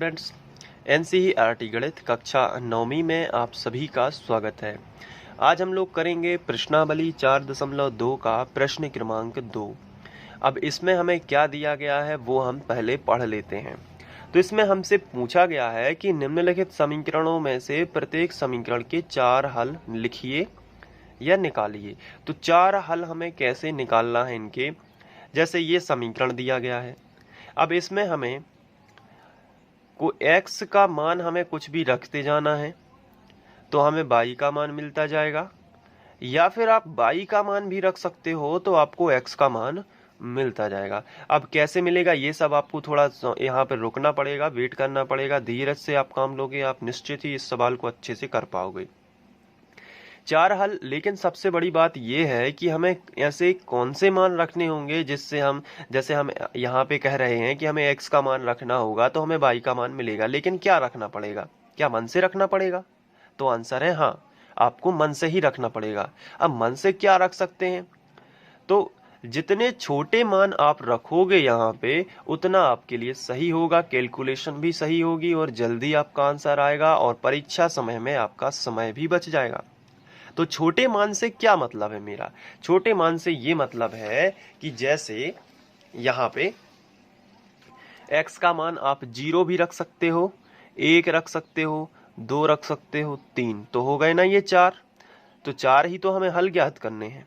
Friends, NCERT गणित कक्षा 9वीं में आप सभी का स्वागत है। आज हम लोग करेंगे प्रश्नावली 4.2 का प्रश्न क्रमांक 2। अब इसमें हमें क्या दिया गया है वो हम पहले पढ़ लेते हैं। तो इसमें हमसे पूछा गया है कि निम्नलिखित समीकरणों में से प्रत्येक समीकरण के 4 हल लिखिए या निकालिए। तो 4 हल हमें कैसे निकालना है इनके, जैसे ये समीकरण दिया गया है। अब इसमें हमें को x का मान हमें कुछ भी रखते जाना है तो हमें y का मान मिलता जाएगा, या फिर आप y का मान भी रख सकते हो तो आपको x का मान मिलता जाएगा। अब कैसे मिलेगा ये सब आपको थोड़ा यहाँ पे रुकना पड़ेगा, वेट करना पड़ेगा। धीरज से आप काम लोगे, आप निश्चित ही इस सवाल को अच्छे से कर पाओगे। 4 हल, लेकिन सबसे बड़ी बात यह है कि हमें ऐसे कौन से मान रखने होंगे जिससे हम, जैसे हम यहाँ पे कह रहे हैं कि हमें x का मान रखना होगा तो हमें y का मान मिलेगा, लेकिन क्या रखना पड़ेगा? क्या मन से रखना पड़ेगा? तो आंसर है हाँ, आपको मन से ही रखना पड़ेगा। अब मन से क्या रख सकते हैं? तो जितने छोटे मान आप रखोगे यहाँ पे उतना आपके लिए सही होगा, कैलकुलेशन भी सही होगी और जल्दी आपका आंसर आएगा और परीक्षा समय में आपका समय भी बच जाएगा। तो छोटे मान से क्या मतलब है मेरा? छोटे मान से ये मतलब है कि जैसे यहाँ पे x का मान आप 0 भी रख सकते हो, 1 रख सकते हो, 2 रख सकते हो, 3, तो हो गए ना ये 4। तो 4 ही तो हमें हल ज्ञात करने हैं।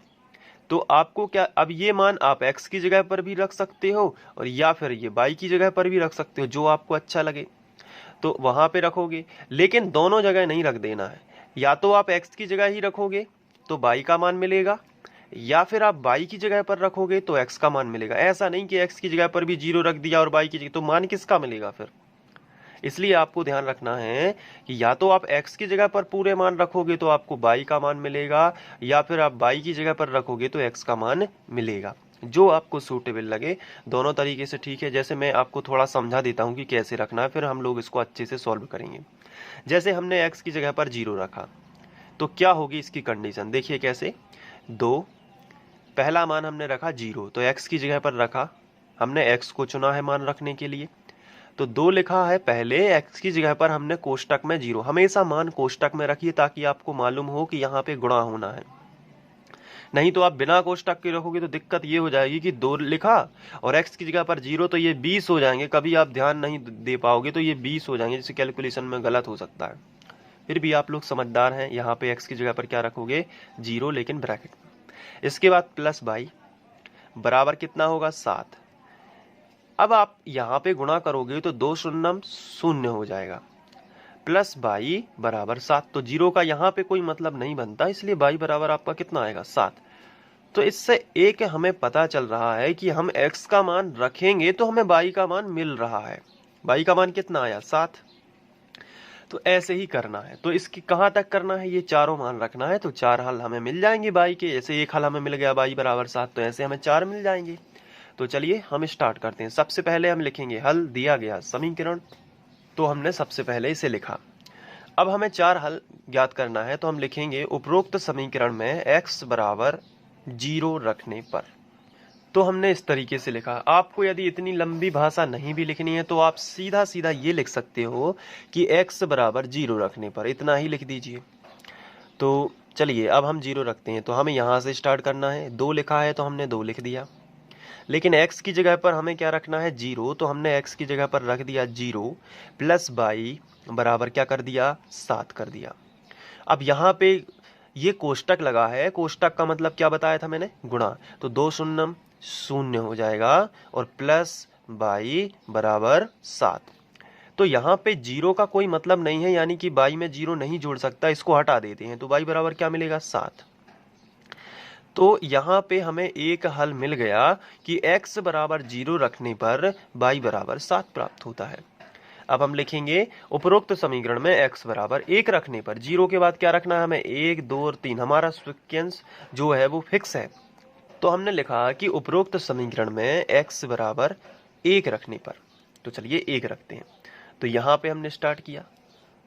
तो आपको क्या, अब ये मान आप x की जगह पर भी रख सकते हो और या फिर ये y की जगह पर भी रख सकते हो, जो आपको अच्छा लगे तो वहां पे रखोगे, लेकिन दोनों जगह नहीं रख देना है। या तो आप x की जगह ही रखोगे तो y का मान मिलेगा, या फिर आप y की जगह पर रखोगे तो x का मान मिलेगा। ऐसा नहीं कि x की जगह पर भी 0 रख दिया और y की जगह, तो मान किसका मिलेगा फिर? इसलिए आपको ध्यान रखना है कि या तो आप x की जगह पर पूरे मान रखोगे तो आपको y का मान मिलेगा, या फिर आप y की जगह पर रखोगे तो x का मान मिलेगा, जो आपको सूटेबल लगे। दोनों तरीके से ठीक है। जैसे मैं आपको थोड़ा समझा देता हूं कि कैसे रखना है, फिर हम लोग इसको अच्छे से सॉल्व करेंगे। जैसे हमने x की जगह पर 0 रखा तो क्या होगी इसकी कंडीशन, देखिए कैसे। 2, पहला मान हमने रखा 0, तो x की जगह पर रखा, हमने x को चुना है मान रखने के लिए। तो 2 लिखा है पहले, x की जगह पर हमने कोष्टक में 0। हमेशा मान कोष्टक में रखिए ताकि आपको मालूम हो कि यहाँ पे गुणा होना है। नहीं तो आप बिना कोष्टक के रखोगे तो दिक्कत ये हो जाएगी कि 2 लिखा और x की जगह पर 0, तो ये 20 हो जाएंगे। कभी आप ध्यान नहीं दे पाओगे तो ये 20 हो जाएंगे, जिससे कैलकुलेशन में गलत हो सकता है। फिर भी आप लोग समझदार हैं, यहाँ पे x की जगह पर क्या रखोगे? 0, लेकिन ब्रैकेट में। इसके बाद प्लस y बराबर कितना होगा? 7। अब आप यहाँ पे गुणा करोगे तो 2 शून्यम 0 हो जाएगा, प्लस y बराबर 7। तो 0 का यहाँ पे कोई मतलब नहीं बनता, इसलिए y बराबर आपका कितना आएगा? 7। तो इससे एक हमें पता चल रहा है कि हम x का मान रखेंगे तो हमें y का मान मिल रहा है। y का मान कितना आया? 7। तो ऐसे ही करना है। तो इसकी कहाँ तक करना है? ये चारों मान रखना है। तो 4 हल हमें मिल जाएंगे y के। जैसे एक हल हमें मिल गया y बराबर 7, तो ऐसे हमें 4 मिल जाएंगे। तो चलिए हम स्टार्ट करते हैं। सबसे पहले हम लिखेंगे हल दिया गया समीकरण, तो हमने सबसे पहले इसे लिखा। अब हमें 4 हल ज्ञात करना है, तो हम लिखेंगे उपरोक्त समीकरण में x बराबर 0 रखने पर। तो हमने इस तरीके से लिखा। आपको यदि इतनी लंबी भाषा नहीं भी लिखनी है तो आप सीधा सीधा ये लिख सकते हो कि x बराबर 0 रखने पर, इतना ही लिख दीजिए। तो चलिए अब हम 0 रखते हैं, तो हमें यहाँ से स्टार्ट करना है। 2 लिखा है तो हमने 2 लिख दिया, लेकिन x की जगह पर हमें क्या रखना है? 0, तो हमने x की जगह पर रख दिया 0, प्लस y बराबर क्या कर दिया? 7 कर दिया। अब यहाँ पे ये कोष्टक लगा है, कोष्टक का मतलब क्या बताया था मैंने? गुणा। तो 2 शून्यम 0 हो जाएगा और प्लस y बराबर 7। तो यहाँ पे 0 का कोई मतलब नहीं है, यानी कि y में 0 नहीं जोड़ सकता, इसको हटा देते हैं। तो y बराबर क्या मिलेगा? 7। तो यहाँ पे हमें एक हल मिल गया कि x बराबर 0 रखने पर y बराबर 7 प्राप्त होता है। अब हम लिखेंगे उपरोक्त समीकरण में x बराबर 1 रखने पर। 0 के बाद क्या रखना है हमें? 1, 2 और 3। हमारा सीक्वेंस जो है वो फिक्स है। तो हमने लिखा कि उपरोक्त समीकरण में x बराबर 1 रखने पर। तो चलिए 1 रखते हैं। तो यहाँ पे हमने स्टार्ट किया।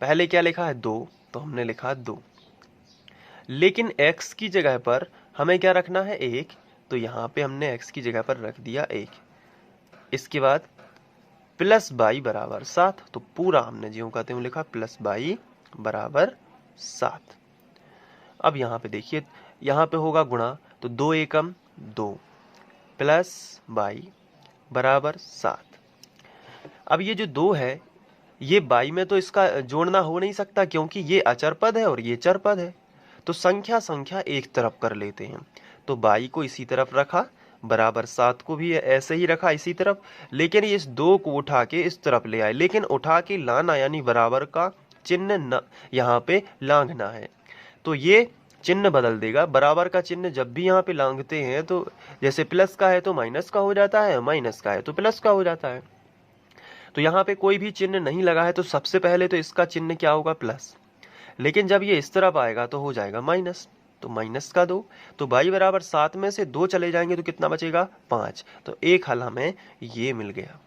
पहले क्या लिखा है? 2, तो हमने लिखा 2, लेकिन x की जगह पर हमें क्या रखना है? 1, तो यहाँ पे हमने x की जगह पर रख दिया 1। इसके बाद प्लस बाई बराबर 7। तो पूरा हमने ज्यों का त्यों लिखा प्लस बाई बराबर 7। अब यहाँ पे देखिए, यहाँ पे होगा गुणा, तो 2 एकम 2 प्लस बाई बराबर 7। अब ये जो 2 है, ये बाई में तो इसका जोड़ना हो नहीं सकता क्योंकि ये अचर पद है और ये चर पद है। तो संख्या संख्या एक तरफ कर लेते हैं। तो बाई को इसी तरफ रखा, बराबर 7 को भी ऐसे ही रखा इसी तरफ, लेकिन इस 2 को उठा के इस तरफ ले आए। लेकिन उठा के लाना यानी बराबर का चिन्ह न यहाँ पे लांघना है, तो ये चिन्ह बदल देगा। बराबर का चिन्ह जब भी यहाँ पे लांघते हैं तो जैसे प्लस का है तो माइनस का हो जाता है, माइनस का है तो प्लस का हो जाता है। तो यहाँ पे कोई भी चिन्ह नहीं लगा है तो सबसे पहले तो इसका चिन्ह क्या होगा, प्लस। लेकिन जब ये इस तरफ आएगा तो हो जाएगा माइनस, तो माइनस का 2। तो बाई बराबर 7 में से 2 चले जाएंगे तो कितना बचेगा, 5। तो एक हल हमें ये मिल गया।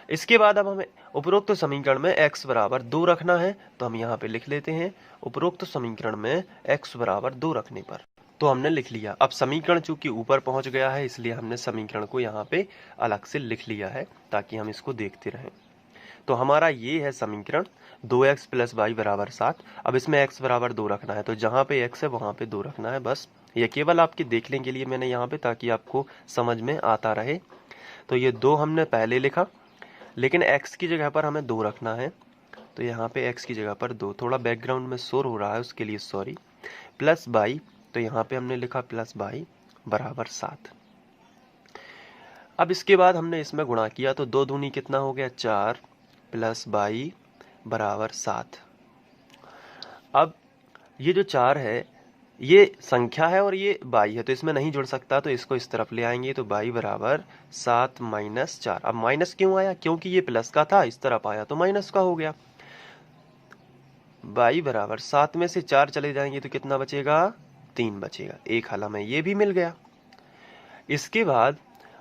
इसके बाद अब हमें उपरोक्त समीकरण में x बराबर 2 रखना है, तो हम यहाँ पे लिख लेते हैं उपरोक्त समीकरण में x बराबर 2 रखने पर। तो हमने लिख लिया। अब समीकरण चूंकि ऊपर पहुंच गया है इसलिए हमने समीकरण को यहाँ पे अलग से लिख लिया है ताकि हम इसको देखते रहें। तो हमारा ये है समीकरण 2x प्लस वाई बराबर 7। अब इसमें x बराबर 2 रखना है, तो जहाँ पे x है वहाँ पे 2 रखना है बस। ये केवल आपके देखने के लिए मैंने यहाँ पे, ताकि आपको समझ में आता रहे। तो ये 2 हमने पहले लिखा, लेकिन x की जगह पर हमें 2 रखना है, तो यहाँ पे x की जगह पर 2। थोड़ा बैकग्राउंड में शोर हो रहा है उसके लिए सॉरी। प्लस बाई, तो यहाँ पे हमने लिखा प्लस बाई बराबर 7। अब इसके बाद हमने इसमें गुणा किया, तो 2 दूनी कितना हो गया, 4 प्लस बाई बराबर 7। अब ये जो 4 है ये संख्या है और ये बाई है, तो इसमें नहीं जुड़ सकता, तो इसको इस तरफ ले आएंगे। तो बाई बराबर 7 माइनस 4। अब माइनस क्यों आया, क्योंकि ये प्लस का था, इस तरफ आया तो माइनस का हो गया। बाई बराबर 7 में से 4 चले जाएंगे तो कितना बचेगा, 3 बचेगा। एक हल हमें ये भी मिल गया। इसके बाद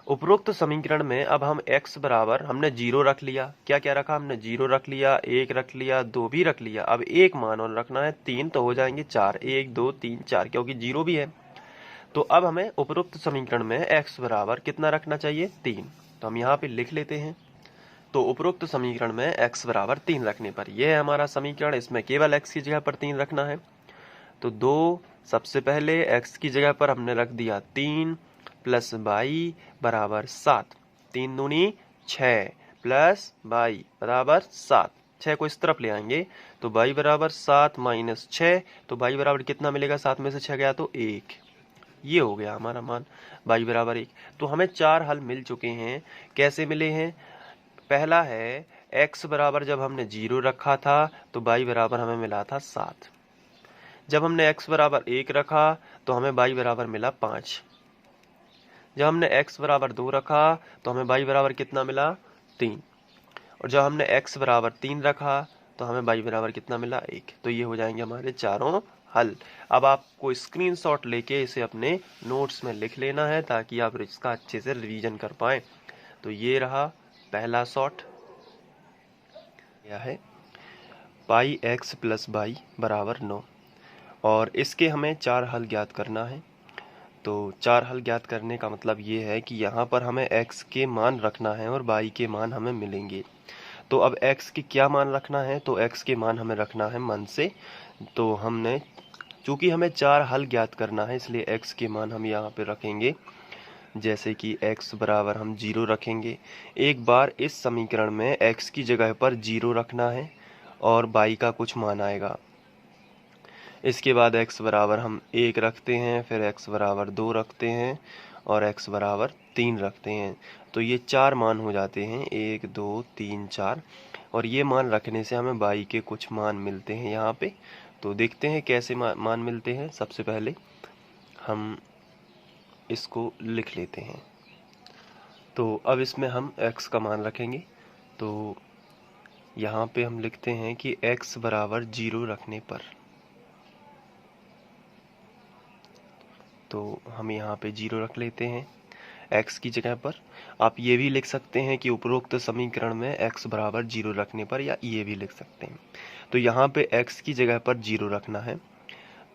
उपरोक्त समीकरण में अब हम x बराबर, हमने 0 रख लिया। क्या क्या रखा हमने, 0 रख लिया, 1 रख लिया, 2 भी रख लिया। अब एक मान और रखना है 3, तो हो जाएंगे 4। 1 2 3 4, क्योंकि 0 भी है। तो अब हमें उपरोक्त समीकरण में x बराबर कितना रखना चाहिए, 3। तो हम यहाँ पे लिख लेते हैं। तो उपरोक्त समीकरण में x बराबर 3 रखने पर यह है हमारा समीकरण। इसमें केवल x की जगह पर 3 रखना है। तो 2, सबसे पहले x की जगह पर हमने रख दिया 3 प्लस बाई बराबर 7। 3 दूनी 6 प्लस बाई बराबर 7। 6 को इस तरफ ले आएंगे तो बाई बराबर 7 माइनस 6। तो बाई बराबर कितना मिलेगा, 7 में से 6 गया तो 1। ये हो गया हमारा मान, बाई बराबर 1। तो हमें 4 हल मिल चुके हैं। कैसे मिले हैं, पहला है x बराबर जब हमने 0 रखा था तो बाई बराबर हमें मिला था 7। जब हमने x बराबर 1 रखा तो हमें बाई बराबर मिला 5। जब हमने x बराबर 2 रखा तो हमें y बराबर कितना मिला, 3। और जब हमने x बराबर 3 रखा तो हमें y बराबर कितना मिला, 1। तो ये हो जाएंगे हमारे चारों हल। अब आपको स्क्रीनशॉट लेके इसे अपने नोट्स में लिख लेना है ताकि आप इसका अच्छे से रिवीजन कर पाएं। तो ये रहा पहला शॉट, यह है पाई x प्लस बाई बराबर 9। और इसके हमें 4 हल ज्ञात करना है। तो 4 हल ज्ञात करने का मतलब ये है कि यहाँ पर हमें x के मान रखना है और y के मान हमें मिलेंगे। तो अब x के क्या मान रखना है, तो x के मान हमें रखना है मन से। तो हमने, चूंकि हमें 4 हल ज्ञात करना है इसलिए x के मान हम यहाँ पे रखेंगे। जैसे कि x बराबर हम 0 रखेंगे। एक बार इस समीकरण में x की जगह पर 0 रखना है और y का कुछ मान आएगा। इसके बाद x बराबर हम 1 रखते हैं, फिर x बराबर 2 रखते हैं और x बराबर 3 रखते हैं। तो ये 4 मान हो जाते हैं, 1 2 3 4। और ये मान रखने से हमें y के कुछ मान मिलते हैं यहाँ पे। तो देखते हैं कैसे मान मिलते हैं। सबसे पहले हम इसको लिख लेते हैं। तो अब इसमें हम x का मान रखेंगे। तो यहाँ पे हम लिखते हैं कि x बराबर 0 रखने पर, तो हम यहाँ पे 0 रख लेते हैं x की जगह पर। आप ये भी लिख सकते हैं कि उपरोक्त समीकरण में x बराबर 0 रखने पर, या ये भी लिख सकते हैं। तो यहाँ पे x की जगह पर 0 रखना है।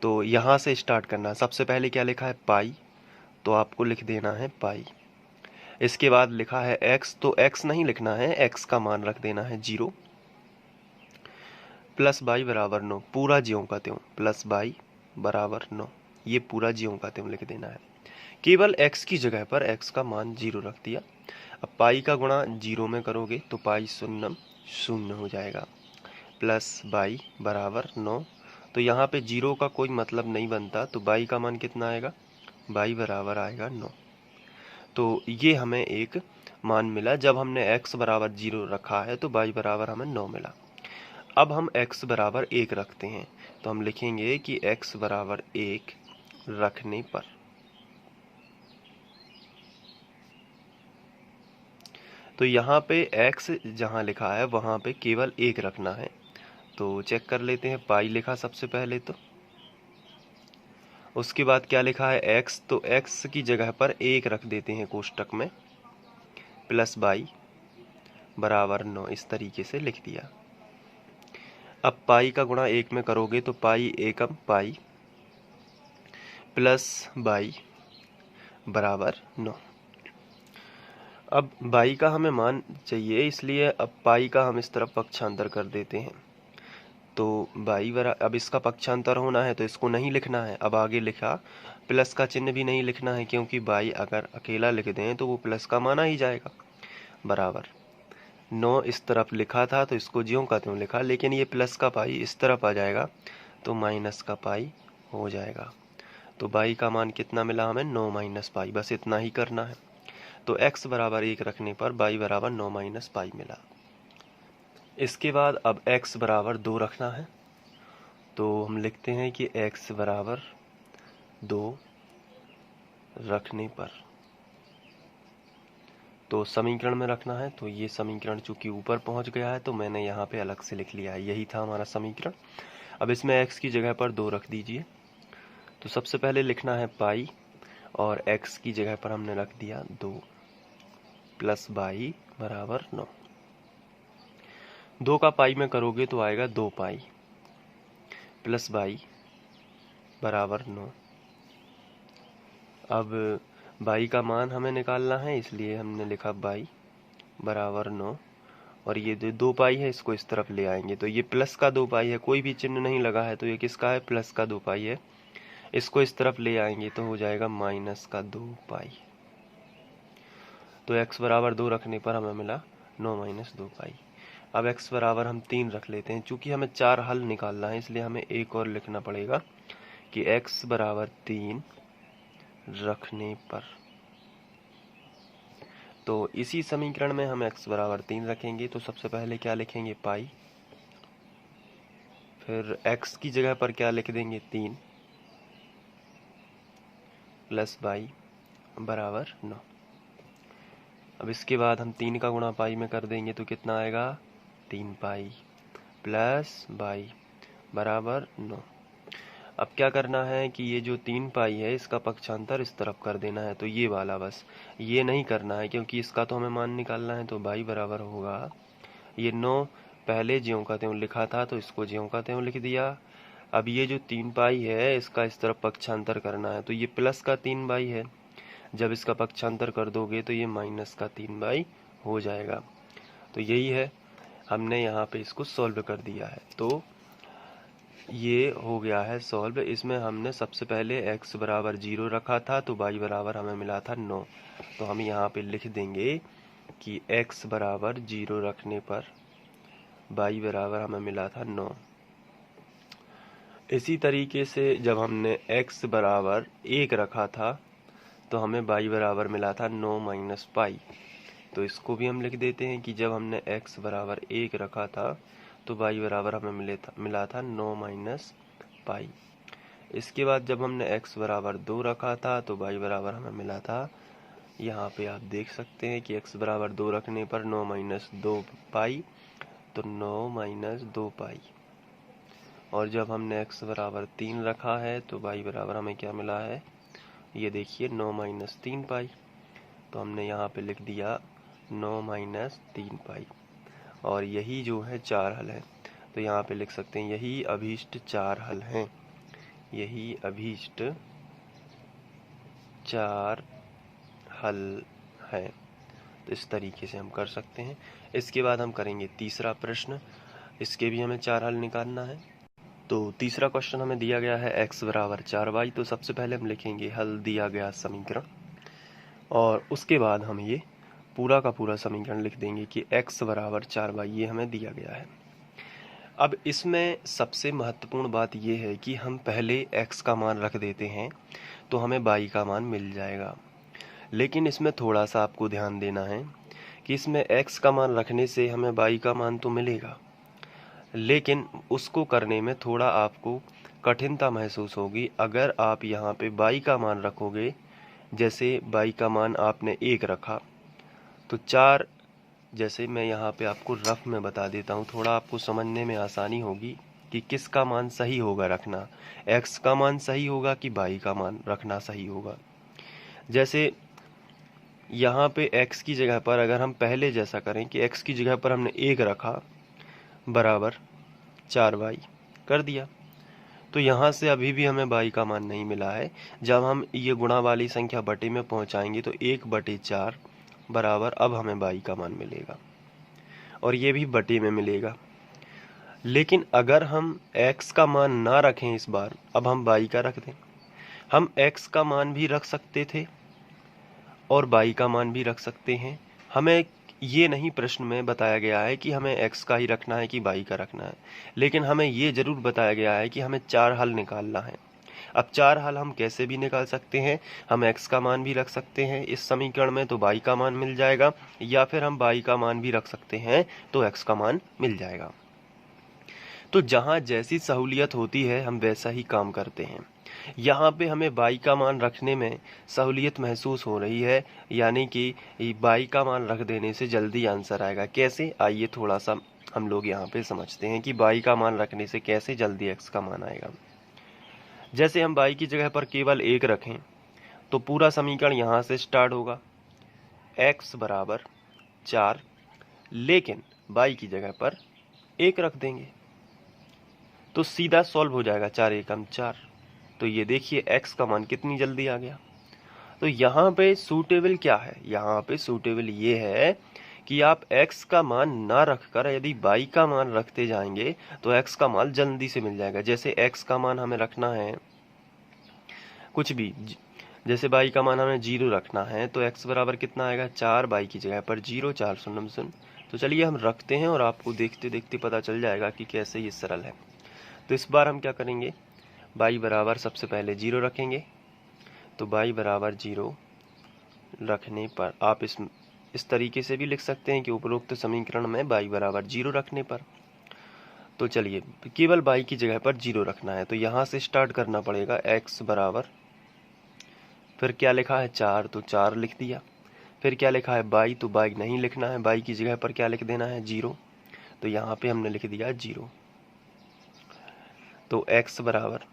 तो यहाँ से स्टार्ट करना है। सबसे पहले क्या लिखा है, पाई, तो आपको लिख देना है पाई। इसके बाद लिखा है x, तो x नहीं लिखना है, x का मान रख देना है 0 प्लस बाई बराबर 9, पूरा ज्यों का त्यों प्लस बाई बराबर 9, ये पूरा ज्यों का त्यों लिख देना है। केवल x की जगह पर x का मान 0 रख दिया। अब पाई का गुणा 0 में करोगे तो पाई शून्यम 0 हो जाएगा, प्लस बाई बराबर 9। तो यहाँ पे 0 का कोई मतलब नहीं बनता, तो बाई का मान कितना आएगा, बाई बराबर आएगा 9। तो ये हमें एक मान मिला, जब हमने x बराबर 0 रखा है तो बाई बराबर हमें 9 मिला। अब हम x बराबर 1 रखते हैं, तो हम लिखेंगे कि x बराबर 1 रखने पर, तो यहाँ पे x जहाँ लिखा है वहाँ पे केवल 1 रखना है। तो चेक कर लेते हैं, पाई लिखा सबसे पहले, तो उसके बाद क्या लिखा है x, तो x की जगह पर 1 रख देते हैं कोष्टक में, प्लस बाई बराबर 9, इस तरीके से लिख दिया। अब पाई का गुणा 1 में करोगे तो पाई एकम पाई प्लस बाई बराबर 9। अब बाई का हमें मान चाहिए, इसलिए अब पाई का हम इस तरफ पक्षांतर कर देते हैं। तो बाई बराबर, अब इसका पक्षांतर होना है तो इसको नहीं लिखना है, अब आगे लिखा प्लस का चिन्ह भी नहीं लिखना है, क्योंकि बाई अगर अकेला लिख दें तो वो प्लस का माना ही जाएगा। बराबर 9 इस तरफ लिखा था तो इसको ज्यों का त्यों लिखा, लेकिन ये प्लस का पाई इस तरफ आ जाएगा तो माइनस का पाई हो जाएगा। तो बाई का मान कितना मिला हमें, 9 माइनस पाई, बस इतना ही करना है। तो x बराबर 1 रखने पर बाई बराबर 9 माइनस पाई मिला। इसके बाद अब x बराबर 2 रखना है, तो हम लिखते हैं कि x बराबर 2 रखने पर, तो समीकरण में रखना है। तो ये समीकरण चूंकि ऊपर पहुंच गया है तो मैंने यहाँ पे अलग से लिख लिया है, यही था हमारा समीकरण। अब इसमें x की जगह पर 2 रख दीजिए। तो सबसे पहले लिखना है पाई, और x की जगह पर हमने रख दिया 2 प्लस बाई बराबर 9। 2 का पाई में करोगे तो आएगा 2 पाई प्लस बाई बराबर 9। अब बाई का मान हमें निकालना है, इसलिए हमने लिखा बाई बराबर 9, और ये जो 2 पाई है इसको इस तरफ ले आएंगे, तो ये प्लस का 2 पाई है, कोई भी चिन्ह नहीं लगा है तो ये किसका है, प्लस का 2 पाई है। इसको इस तरफ ले आएंगे तो हो जाएगा माइनस का 2 पाई। तो x बराबर 2 रखने पर हमें मिला 9 माइनस 2 पाई। अब x बराबर हम 3 रख लेते हैं, चूंकि हमें 4 हल निकालना है इसलिए हमें एक और लिखना पड़ेगा कि x बराबर 3 रखने पर। तो इसी समीकरण में हम x बराबर 3 रखेंगे, तो सबसे पहले क्या लिखेंगे, पाई, फिर x की जगह पर क्या लिख देंगे, 3 प्लस बाई बराबर 9। अब इसके बाद हम 3 का गुणा पाई में कर देंगे तो कितना आएगा, 3 पाई प्लस बाई बराबर 9। अब क्या करना है कि ये जो 3 पाई है इसका पक्षांतर इस तरफ कर देना है, तो ये वाला, बस ये नहीं करना है क्योंकि इसका तो हमें मान निकालना है। तो बाई बराबर होगा, ये 9 पहले ज्यों का त्यों लिखा था तो इसको ज्यों का त्यों लिख दिया। अब ये जो 3 पाई है इसका इस तरफ पक्षांतर करना है, तो ये प्लस का 3 बाई है, जब इसका पक्षांतर कर दोगे तो ये माइनस का 3 बाई हो जाएगा। तो यही है, हमने यहाँ पे इसको सॉल्व कर दिया है। तो ये हो गया है सॉल्व। इसमें हमने सबसे पहले x बराबर 0 रखा था तो y बराबर हमें मिला था 9, तो हम यहाँ पे लिख देंगे कि x बराबर 0 रखने पर y बराबर हमें मिला था 9। इसी तरीके से जब हमने x बराबर 1 रखा था तो हमें y बराबर मिला था 9 माइनस पाई। तो इसको भी हम लिख देते हैं कि जब हमने x बराबर 1 रखा था तो y बराबर हमें मिला था 9 माइनस पाई। इसके बाद जब हमने x बराबर 2 रखा था तो y बराबर हमें मिला था, यहाँ पे आप देख सकते हैं कि x बराबर 2 रखने पर 9 माइनस 2 पाई, तो 9 माइनस 2 पाई। और जब हमने x बराबर 3 रखा है तो y बराबर हमें क्या मिला है, ये देखिए 9 माइनस 3 पाई। तो हमने यहाँ पे लिख दिया 9 माइनस 3 पाई, और यही जो है 4 हल है। तो यहाँ पे लिख सकते हैं यही अभीष्ट 4 हल हैं, यही अभीष्ट 4 हल है। तो इस तरीके से हम कर सकते हैं। इसके बाद हम करेंगे तीसरा प्रश्न, इसके भी हमें 4 हल निकालना है। तो तीसरा क्वेश्चन हमें दिया गया है x बराबर 4y। तो सबसे पहले हम लिखेंगे हल दिया गया समीकरण, और उसके बाद हम ये पूरा का पूरा समीकरण लिख देंगे कि x बराबर 4y ये हमें दिया गया है। अब इसमें सबसे महत्वपूर्ण बात ये है कि हम पहले x का मान रख देते हैं तो हमें y का मान मिल जाएगा। लेकिन इसमें थोड़ा सा आपको ध्यान देना है कि इसमें x का मान रखने से हमें y का मान तो मिलेगा, लेकिन उसको करने में थोड़ा आपको कठिनता महसूस होगी। अगर आप यहाँ पे y का मान रखोगे, जैसे y का मान आपने 1 रखा, तो 4, जैसे मैं यहाँ पे आपको रफ में बता देता हूँ, थोड़ा आपको समझने में आसानी होगी कि किसका मान सही होगा रखना, x का मान सही होगा कि y का मान रखना सही होगा। जैसे यहाँ पे x की जगह पर अगर हम पहले जैसा करें कि x की जगह पर हमने 1 रखा बराबर 4y कर दिया, तो यहाँ से अभी भी हमें y का मान नहीं मिला है। जब हम ये गुणा वाली संख्या बटे में पहुँचाएंगे तो 1/4 बराबर अब हमें y का मान मिलेगा, और ये भी बटे में मिलेगा। लेकिन अगर हम x का मान ना रखें इस बार, अब हम y का रख दें, हम x का मान भी रख सकते थे और y का मान भी रख सकते हैं। हमें ये नहीं प्रश्न में बताया गया है कि हमें x का ही रखना है कि y का रखना है, लेकिन हमें ये जरूर बताया गया है कि हमें 4 हल निकालना है। अब 4 हल हम कैसे भी निकाल सकते हैं, हम x का मान भी रख सकते हैं इस समीकरण में तो y का मान मिल जाएगा, या फिर हम y का मान भी रख सकते हैं तो x का मान मिल जाएगा। तो जहाँ जैसी सहूलियत होती है हम वैसा ही काम करते हैं। यहाँ पे हमें y का मान रखने में सहूलियत महसूस हो रही है, यानी कि y का मान रख देने से जल्दी आंसर आएगा। कैसे, आइए थोड़ा सा हम लोग यहाँ पे समझते हैं कि y का मान रखने से कैसे जल्दी x का मान आएगा। जैसे हम y की जगह पर केवल 1 रखें तो पूरा समीकरण यहाँ से स्टार्ट होगा, x बराबर 4, लेकिन y की जगह पर 1 रख देंगे तो सीधा सॉल्व हो जाएगा, 4 एकम 4। तो ये देखिए x का मान कितनी जल्दी आ गया। तो यहाँ पे सूटेबल क्या है, यहाँ पे सूटेबल ये है कि आप x का मान ना रखकर यदि y का मान रखते जाएंगे तो x का मान जल्दी से मिल जाएगा। जैसे x का मान हमें रखना है कुछ भी, जैसे y का मान हमें 0 रखना है तो x बराबर कितना आएगा, 4, y की जगह पर 0, 4 शून्य शून्य। तो चलिए हम रखते हैं और आपको देखते देखते पता चल जाएगा कि कैसे ये सरल है। तो इस बार हम क्या करेंगे, y बराबर सबसे पहले 0 रखेंगे, तो y बराबर 0 रखने पर आप इस तरीके से भी लिख सकते हैं कि उपरोक्त समीकरण में y बराबर 0 रखने पर। तो चलिए केवल y की जगह पर 0 रखना है, तो यहाँ से स्टार्ट करना पड़ेगा। x बराबर, फिर क्या लिखा है 4, तो 4 लिख दिया। फिर क्या लिखा है y, तो y नहीं लिखना है, y की जगह पर क्या लिख देना है 0, तो यहाँ पे हमने लिख दिया 0। तो x बराबर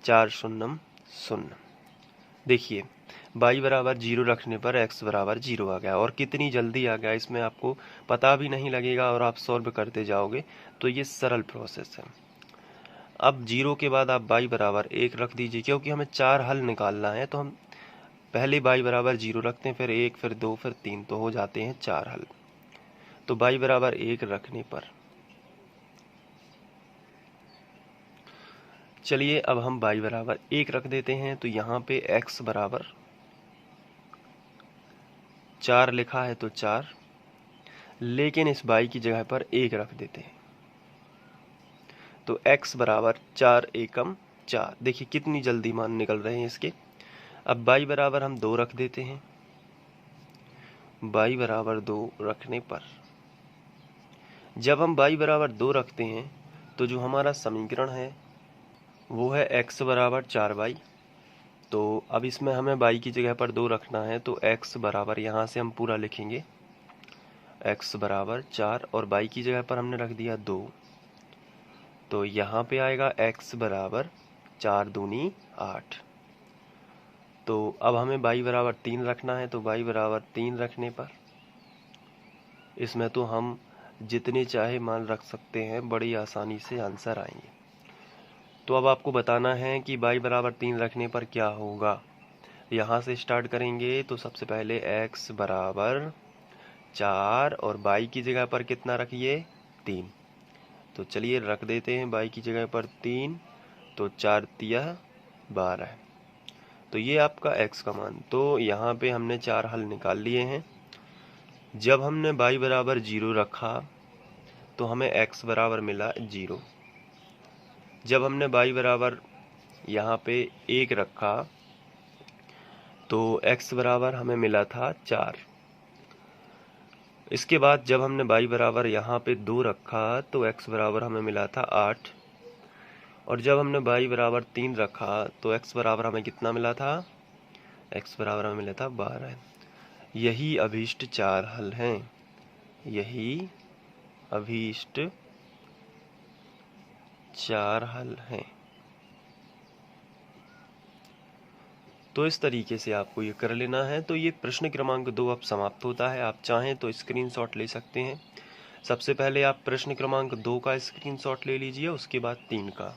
4 शून्य शून्य। देखिए y बराबर 0 रखने पर x बराबर 0 आ गया, और कितनी जल्दी आ गया इसमें आपको पता भी नहीं लगेगा और आप सॉल्व करते जाओगे। तो ये सरल प्रोसेस है। अब 0 के बाद आप y बराबर 1 रख दीजिए, क्योंकि हमें 4 हल निकालना है तो हम पहले y बराबर 0 रखते हैं, फिर 1, फिर 2, फिर 3, तो हो जाते हैं 4 हल। तो y बराबर 1 रखने पर, चलिए अब हम y बराबर 1 रख देते हैं, तो यहाँ पे x बराबर 4 लिखा है तो 4, लेकिन इस y की जगह पर 1 रख देते हैं, तो x बराबर 4 एकम 4। देखिए कितनी जल्दी मान निकल रहे हैं इसके। अब y बराबर हम 2 रख देते हैं, y बराबर 2 रखने पर, जब हम y बराबर 2 रखते हैं तो जो हमारा समीकरण है वो है x बराबर 4y। तो अब इसमें हमें y की जगह पर 2 रखना है, तो x बराबर यहाँ से हम पूरा लिखेंगे, x बराबर 4 और y की जगह पर हमने रख दिया 2, तो यहाँ पे आएगा x बराबर 4 दूनी 8। तो अब हमें y बराबर 3 रखना है, तो y बराबर 3 रखने पर इसमें तो हम जितने चाहे मान रख सकते हैं, बड़ी आसानी से आंसर आएंगे। तो अब आपको बताना है कि y बराबर 3 रखने पर क्या होगा। यहाँ से स्टार्ट करेंगे तो सबसे पहले x बराबर 4 और y की जगह पर कितना रखिए 3। तो चलिए रख देते हैं y की जगह पर 3, तो 4 तिया 12। तो ये आपका x का मान। तो यहाँ पे हमने 4 हल निकाल लिए हैं। जब हमने y बराबर 0 रखा तो हमें x बराबर मिला 0। जब हमने y बराबर यहाँ पे 1 रखा तो x बराबर हमें मिला था 4। इसके बाद जब हमने y बराबर यहाँ पे 2 रखा तो x बराबर हमें मिला था 8। और जब हमने y बराबर 3 रखा तो x बराबर हमें कितना मिला था, x बराबर हमें मिला था 12। यही अभीष्ट 4 हल हैं। यही अभीष्ट 4 हल हैं। तो इस तरीके से आपको ये कर लेना है। तो ये प्रश्न क्रमांक 2 अब समाप्त होता है। आप चाहें तो स्क्रीनशॉट ले सकते हैं। सबसे पहले आप प्रश्न क्रमांक 2 का स्क्रीनशॉट ले लीजिए, उसके बाद 3 का।